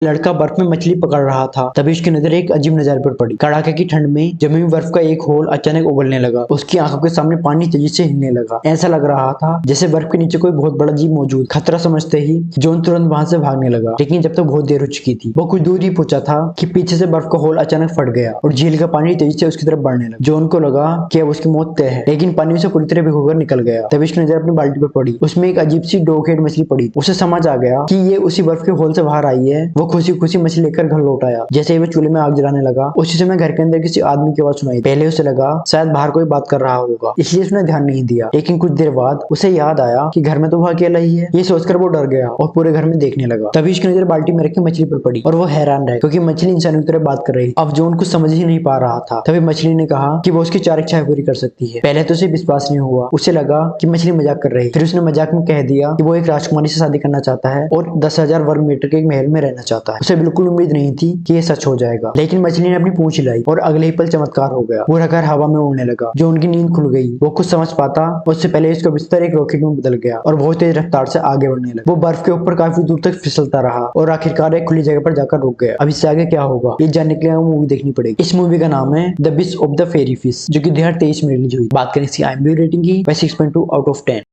लड़का बर्फ में मछली पकड़ रहा था। तभी उसकी नजर एक अजीब नजारे पर पड़ी। कड़ाके की ठंड में जमी हुई बर्फ का एक होल अचानक उगलने लगा। उसकी आंखों के सामने पानी तेजी से हिलने लगा। ऐसा लग रहा था जैसे बर्फ के नीचे कोई बहुत बड़ा जीव मौजूद। खतरा समझते ही जॉन तुरंत वहां से भागने लगा, लेकिन जब तक बहुत देर हो चुकी थी। वो कुछ दूर ही पहुंचा था कि पीछे से बर्फ का होल अचानक फट गया और झील का पानी तेजी से उसकी तरफ बढ़ने लगा। जॉन को लगा कि अब उसकी मौत तय है, लेकिन पानी से पूरी तरह भिगोकर निकल गया। तभी उसकी नजर अपनी बाल्टी पर पड़ी। उसमें एक अजीब सी डॉग हेड मछली पड़ी। उसे समझ आ गया कि ये उसी बर्फ के होल से बाहर आई है। वो खुशी खुशी मछली लेकर घर लौट आया। जैसे ही वो चूल्हे में आग जलाने लगा, उसी समय घर के अंदर किसी आदमी की आवाज सुनाई। पहले उसे लगा शायद बाहर कोई बात कर रहा होगा, इसलिए उसने ध्यान नहीं दिया। लेकिन कुछ देर बाद उसे याद आया कि घर में तो वो अकेला ही है। ये सोचकर वो डर गया और पूरे घर में देखने लगा। तभी उसकी नजर बाल्टी में रखी मछली पर पड़ी और वो हैरान रहे, क्योंकि मछली इंसानों की तरह बात कर रही। अब जॉन कुछ समझ ही नहीं पा रहा था। तभी मछली ने कहा कि वो उसकी 4 इच्छाएं पूरी कर सकती है। पहले तो उसे विश्वास नहीं हुआ। उसे लगा कि मछली मजाक कर रही। फिर उसने मजाक में कह दिया कि वो एक राजकुमारी से शादी करना चाहता है और 10,000 वर्ग मीटर के एक महल में रहना चाहता है। उसे बिल्कुल उम्मीद नहीं थी कि ये सच हो जाएगा, लेकिन मछली ने अपनी पूंछ हिलाई और अगले ही पल चमत्कार हो गया। पूरा घर हवा में उड़ने लगा। जो उनकी नींद खुल गई। वो कुछ समझ पाता उससे पहले उसका बिस्तर एक रॉकेट में बदल गया और बहुत तेज रफ्तार से आगे बढ़ने लगा। वो बर्फ के ऊपर काफी दूर तक फिसलता रहा और आखिरकार एक खुली जगह पर जाकर रुक गया। अब इससे आगे क्या होगा ये जानने के लिए मूवी देखनी पड़ेगी। इस मूवी का नाम है the beast of the fairy fish, जो कि 2023 में रिलीज हुई। बात करें इसकी IMDb रेटिंग की, 6.2 आउट ऑफ 10।